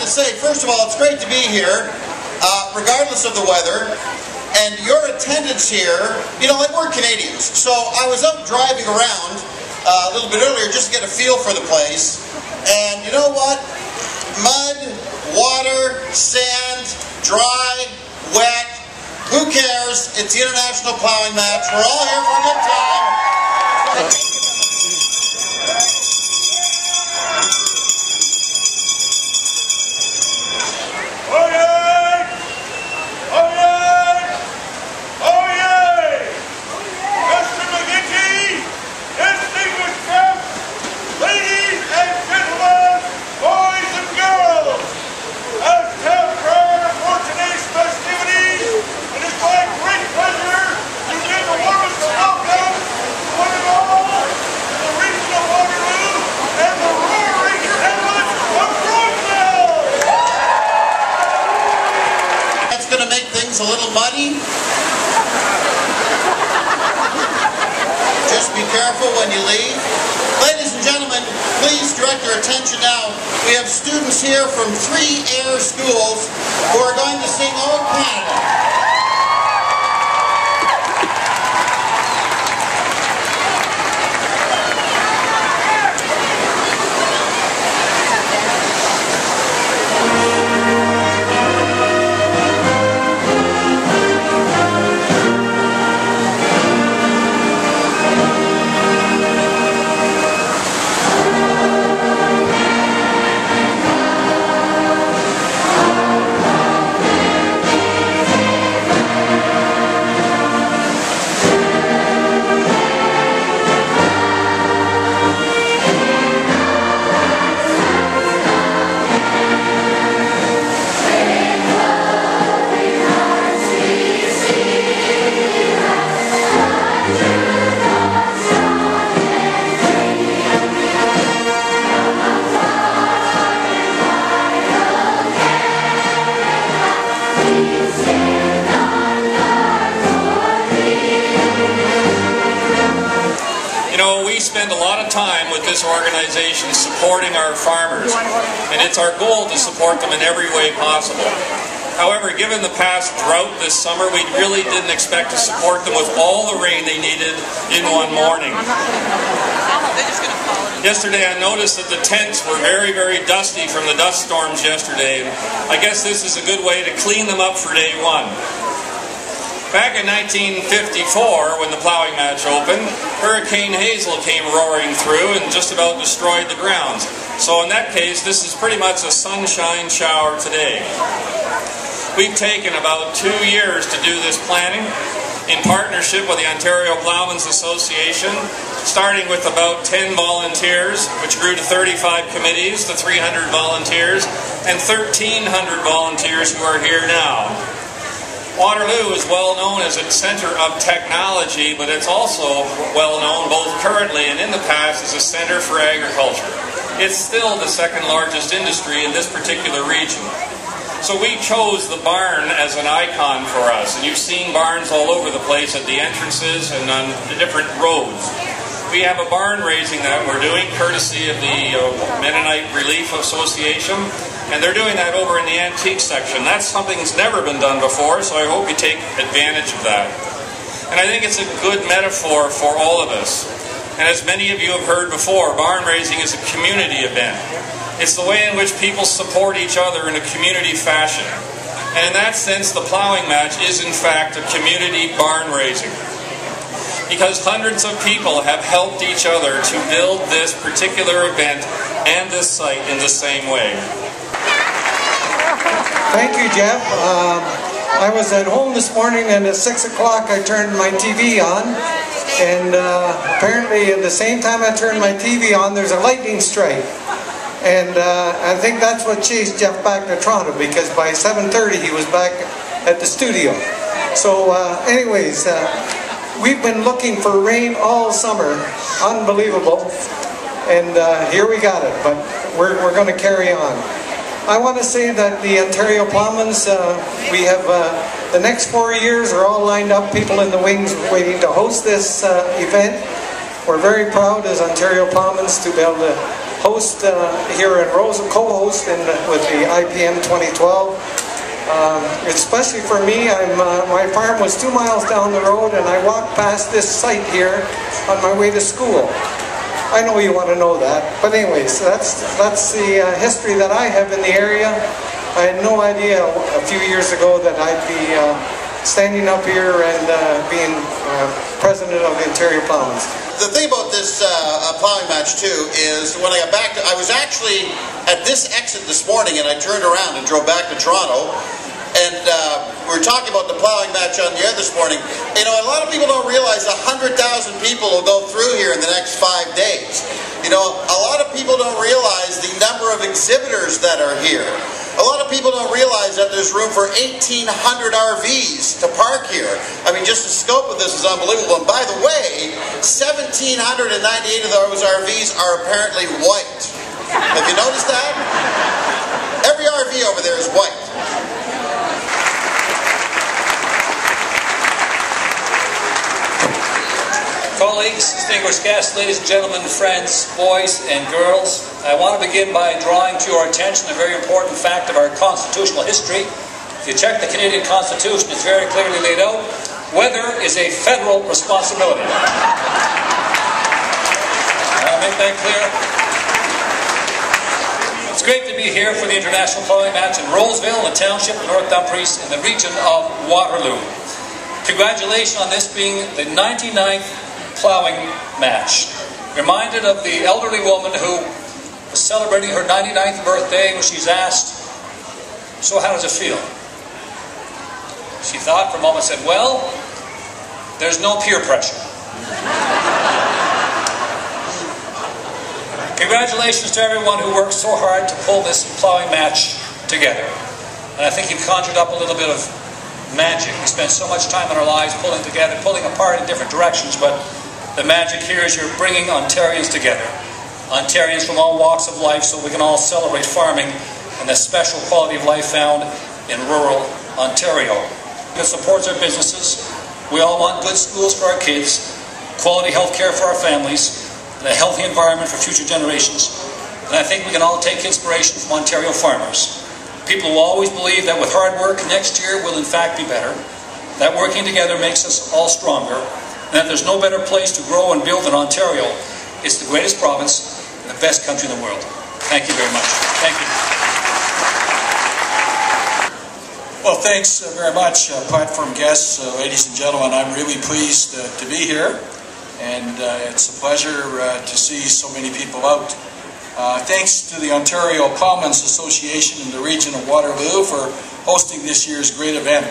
want to say, first of all, it's great to be here, regardless of the weather. And your attendance here, you know, like, we're Canadians. So I was out driving around a little bit earlier just to get a feel for the place. And you know what? Mud, water, sand, dry, wet, who cares? It's the International Plowing Match. We're all here for a good time. A little muddy. Just be careful when you leave. Ladies and gentlemen, please direct your attention now. We have students here from 3 air schools who are going to sing "Oh Canada." Spend a lot of time with this organization supporting our farmers, and it's our goal to support them in every way possible. However, given the past drought this summer, we really didn't expect to support them with all the rain they needed in one morning. Yesterday I noticed that the tents were very, very dusty from the dust storms yesterday, and I guess this is a good way to clean them up for day one. Back in 1954, when the plowing match opened, Hurricane Hazel came roaring through and just about destroyed the grounds. So in that case, this is pretty much a sunshine shower today. We've taken about 2 years to do this planning in partnership with the Ontario Plowmen's Association, starting with about 10 volunteers, which grew to 35 committees, to 300 volunteers, and 1,300 volunteers who are here now. Waterloo is well known as a center of technology, but it's also well known both currently and in the past as a center for agriculture. It's still the second largest industry in this particular region. So we chose the barn as an icon for us, and you've seen barns all over the place at the entrances and on the different roads. We have a barn raising that we're doing courtesy of the Mennonite Relief Association, and they're doing that over in the antique section. That's something that's never been done before, so I hope you take advantage of that. And I think it's a good metaphor for all of us. And as many of you have heard before, barn raising is a community event. It's the way in which people support each other in a community fashion. And in that sense, the plowing match is in fact a community barn raising, because hundreds of people have helped each other to build this particular event and this site in the same way. Thank you, Jeff. I was at home this morning, and at 6 o'clock I turned my TV on, and apparently at the same time I turned my TV on, there's a lightning strike. And I think that's what chased Jeff back to Toronto, because by 7:30 he was back at the studio. So anyways, we've been looking for rain all summer. Unbelievable. And here we got it, but we're going to carry on. I want to say that the Ontario Plowmen's, we have the next 4 years are all lined up, people in the wings waiting to host this event. We're very proud as Ontario Plowmen's to be able to host here in Rosa, co-host with the IPM 2012. Especially for me, my farm was 2 miles down the road, and I walked past this site here on my way to school. I know you want to know that, but anyways, that's the history that I have in the area. I had no idea a few years ago that I'd be standing up here and being president of the Ontario Plowmans. The thing about this plowing match too is when I got back, I was actually at this exit this morning, and I turned around and drove back to Toronto. And we were talking about the plowing match on the air this morning. You know, a lot of people don't realize 100,000 people will go through here in the next 5 days. You know, a lot of people don't realize the number of exhibitors that are here. A lot of people don't realize that there's room for 1,800 RVs to park here. I mean, just the scope of this is unbelievable. And by the way, 1,798 of those RVs are apparently white. Have you noticed that? Every RV over there is white. Colleagues, distinguished guests, ladies and gentlemen, friends, boys and girls, I want to begin by drawing to your attention a very important fact of our constitutional history. If you check the Canadian Constitution, it's very clearly laid out. Weather is a federal responsibility. I'll make that clear. It's great to be here for the International Plowing Match in Roseville, in the township of North Dumfries, in the region of Waterloo. Congratulations on this being the 99th plowing match. Reminded of the elderly woman who was celebrating her 99th birthday when she's asked, "So how does it feel?" She thought for a moment and said, "Well, there's no peer pressure." Congratulations to everyone who worked so hard to pull this plowing match together. And I think you've conjured up a little bit of magic. We spend so much time in our lives pulling together, pulling apart in different directions, but the magic here is you're bringing Ontarians together. Ontarians from all walks of life, so we can all celebrate farming and the special quality of life found in rural Ontario. It supports our businesses. We all want good schools for our kids, quality health care for our families, and a healthy environment for future generations. And I think we can all take inspiration from Ontario farmers. People will always believe that with hard work, next year will in fact be better, that working together makes us all stronger, and that there's no better place to grow and build than Ontario. It's the greatest province and the best country in the world. Thank you very much. Thank you. Well, thanks very much, platform guests, ladies and gentlemen. I'm really pleased to be here, and it's a pleasure to see so many people out. Thanks to the Ontario Plowmans Association in the region of Waterloo for hosting this year's great event.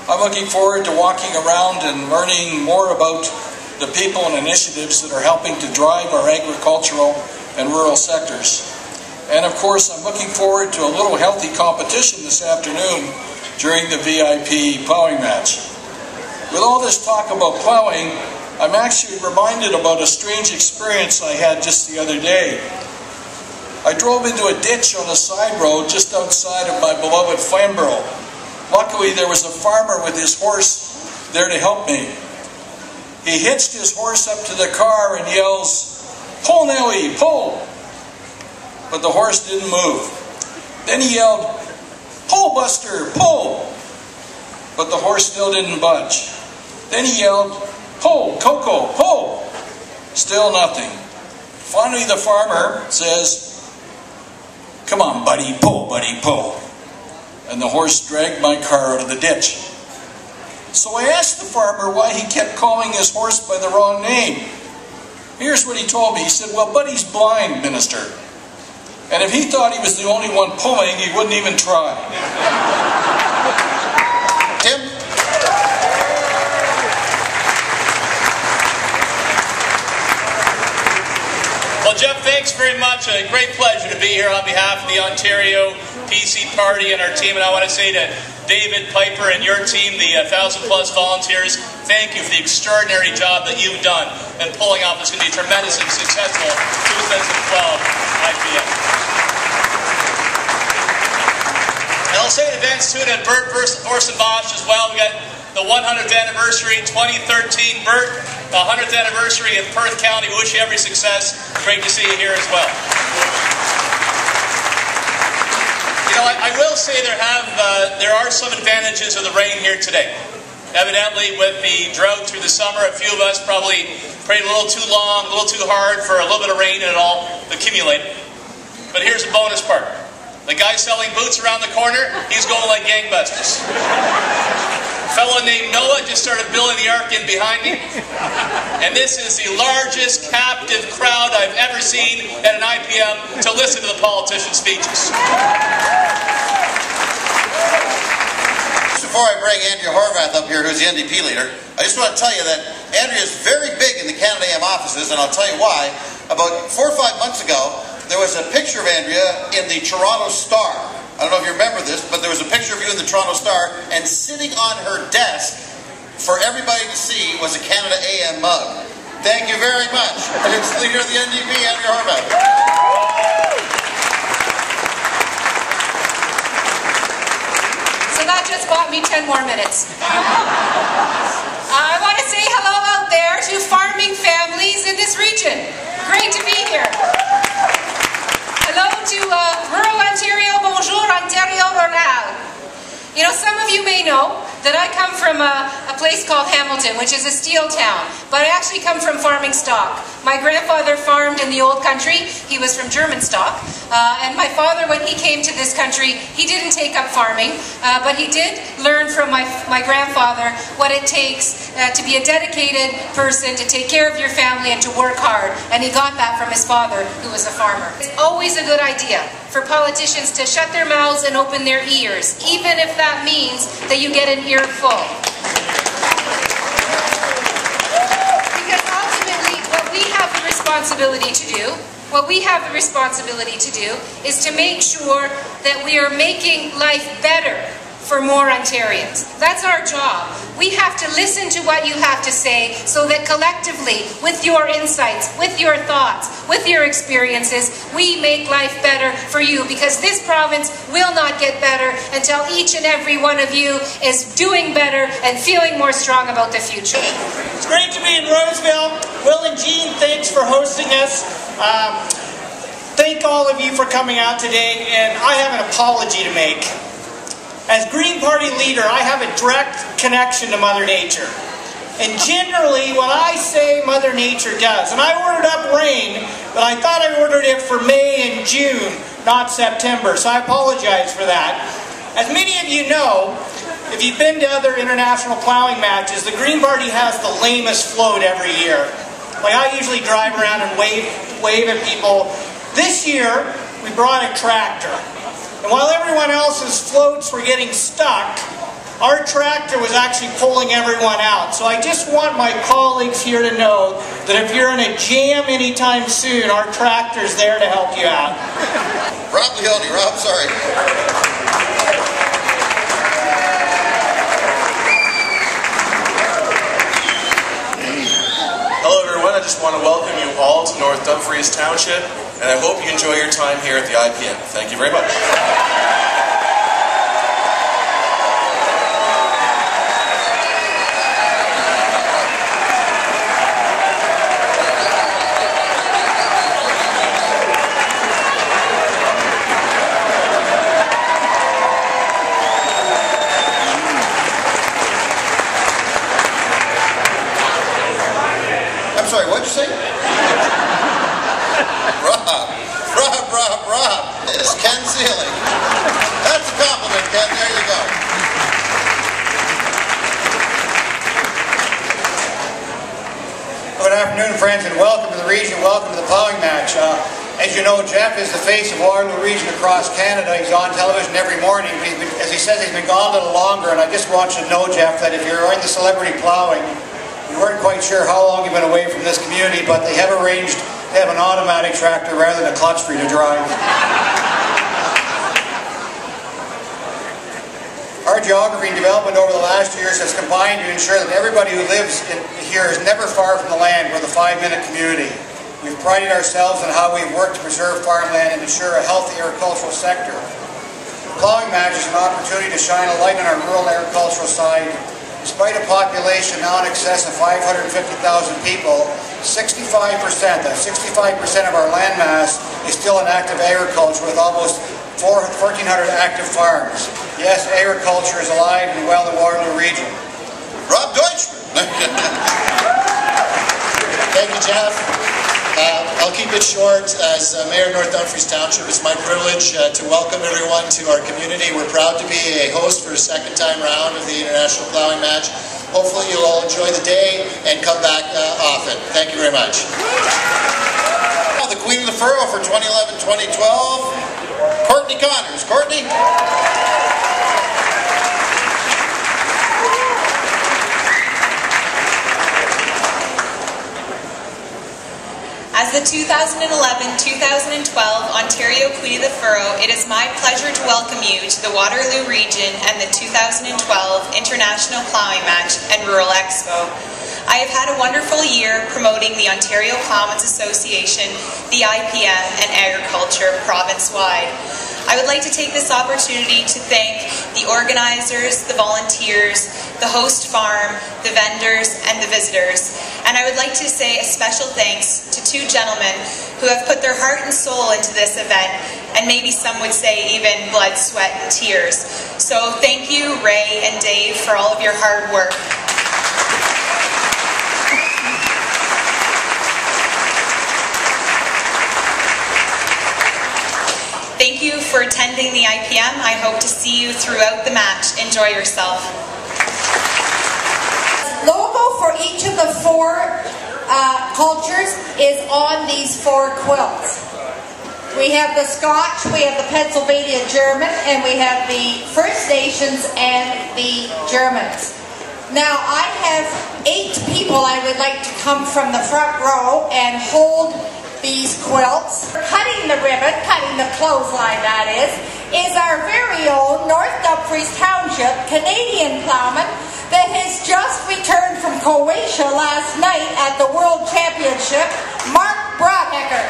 I'm looking forward to walking around and learning more about the people and initiatives that are helping to drive our agricultural and rural sectors. And of course, I'm looking forward to a little healthy competition this afternoon during the VIP plowing match. With all this talk about plowing, I'm actually reminded about a strange experience I had just the other day. I drove into a ditch on a side road just outside of my beloved Flamborough. Luckily, there was a farmer with his horse there to help me. He hitched his horse up to the car and yells, "Pull, Nelly, pull!" But the horse didn't move. Then he yelled, "Pull, Buster, pull!" But the horse still didn't budge. Then he yelled, "Pull, Coco, pull!" Still nothing. Finally, the farmer says, "Come on, buddy, pull, buddy, pull." And the horse dragged my car out of the ditch. So I asked the farmer why he kept calling his horse by the wrong name. Here's what he told me. He said, "Well, Buddy's blind, Minister. And if he thought he was the only one pulling, he wouldn't even try." Tim? Well, Jeff, thanks very much. A great pleasure to be here on behalf of the Ontario PC Party and our team. And I want to say to David Piper and your team, the 1,000-plus volunteers, thank you for the extraordinary job that you've done in pulling off. It's going to be a tremendously successful 2012 IPM. And I'll say events too at Bert Orson Bosch as well. We got the 100th anniversary 2013. Bert, the 100th anniversary of Perth County. We wish you every success. Great to see you here as well. will say there are some advantages of the rain here today. Evidently, with the drought through the summer, a few of us probably prayed a little too long, a little too hard for a little bit of rain, and it all accumulated. But here's the bonus part. The guy selling boots around the corner, he's going like gangbusters. A fellow named Noah just started building the ark in behind me. And this is the largest captive crowd I've ever seen at an IPM to listen to the politicians' speeches. Before I bring Andrea Horvath up here, who's the NDP leader, I just want to tell you that Andrea is very big in the Canada AM offices, and I'll tell you why. About 4 or 5 months ago, there was a picture of Andrea in the Toronto Star. I don't know if you remember this, but there was a picture of you in the Toronto Star, and sitting on her desk for everybody to see was a Canada AM mug. Thank you very much. It's the leader of the NDP, Andrea Horvath. So that just bought me 10 more minutes. I want to say hello out there to farming families in this region. Great to be here. Hello to rural Ontario, bonjour Ontario rural. You know, some of you may know that I come from a place called Hamilton, which is a steel town, but I actually come from farming stock. My grandfather farmed in the old country. He was from German stock. And my father, when he came to this country, he didn't take up farming, but he did learn from my grandfather what it takes to be a dedicated person, to take care of your family and to work hard. And he got that from his father, who was a farmer. It's always a good idea for politicians to shut their mouths and open their ears, even if that means that you get an earful. Because ultimately, what we have the responsibility to do, is to make sure that we are making life better for more Ontarians. That's our job. We have to listen to what you have to say so that collectively, with your insights, with your thoughts, with your experiences, we make life better for you, because this province will not get better until each and every one of you is doing better and feeling more strong about the future. It's great to be in Roseville. Will and Jean, thanks for hosting us. Thank all of you for coming out today, and I have an apology to make. As Green Party leader, I have a direct connection to Mother Nature. And generally, what I say Mother Nature does. And I ordered up rain, but I thought I ordered it for May and June, not September. So I apologize for that. As many of you know, if you've been to other international plowing matches, the Green Party has the lamest float every year. Like, I usually drive around and wave at people. This year, we brought a tractor. And while everyone else's floats were getting stuck, our tractor was actually pulling everyone out. So I just want my colleagues here to know that if you're in a jam anytime soon, our tractor's there to help you out. Rob Leone, Rob, sorry. Hello everyone, I just want to welcome you all to North Dumfries Township, and I hope you enjoy your time here at the IPM. Thank you very much. I'm sorry, what'd you say? Rob. It's Ken Sealing. That's a compliment, Ken. There you go. Good afternoon, friends, and welcome to the region. Welcome to the plowing match. As you know, Jeff is the face of Waterloo region across Canada. He's on television every morning. But as he says, he's been gone a little longer, and I just want you to know, Jeff, that if you're in the celebrity plowing, we weren't quite sure how long you've been away from this community, but they have arranged to have an automatic tractor rather than a clutch for you to drive. Our geography and development over the last years has combined to ensure that everybody who lives here is never far from the land. We're the 5-minute community. We've prided ourselves on how we've worked to preserve farmland and ensure a healthy agricultural sector. The plowing match is an opportunity to shine a light on our rural agricultural side. Despite a population now in excess of 550,000 people, 65%, that 65% of our land mass is still in active agriculture with almost 1,400 active farms. Yes, agriculture is alive and well in the Waterloo region. Rob Deutschman. Thank you, Jeff. I'll keep it short. As Mayor of North Dumfries Township, it's my privilege to welcome everyone to our community. We're proud to be a host for a second time round of the International Plowing Match. Hopefully you'll all enjoy the day and come back often. Thank you very much. The Queen of the Furrow for 2011-2012, Courtney Connors. Courtney? As the 2011-2012 Ontario Queen of the Furrow, it is my pleasure to welcome you to the Waterloo Region and the 2012 International Plowing Match and Rural Expo. I have had a wonderful year promoting the Ontario Plowmen's Association, the IPM, and agriculture province-wide. I would like to take this opportunity to thank the organizers, the volunteers, the host farm, the vendors, and the visitors. And I would like to say a special thanks to two gentlemen who have put their heart and soul into this event, and maybe some would say even blood, sweat, and tears. So thank you, Ray and Dave, for all of your hard work. Thank you for attending the IPM. I hope to see you throughout the match. Enjoy yourself. Logo for each of the four cultures is on these four quilts. We have the Scotch, we have the Pennsylvania German, and we have the First Nations and the Germans. Now I have 8 people I would like to come from the front row and hold these quilts. Cutting the ribbon, cutting the clothesline that is our very own North Dumfries Township Canadian plowman that has just returned from Croatia last night at the World Championship, Mark Broadhecker.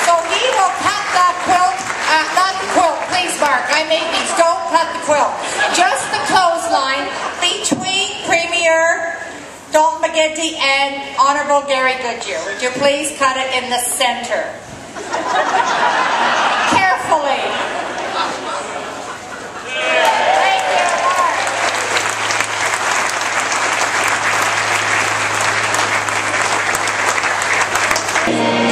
So he will cut the quilt, not the quilt, please Mark, I made these, don't cut the quilt. Just the clothesline between Premier Dalton McGinty and Honourable Gary Goodyear. Would you please cut it in the center? Carefully. Thank you, Mark.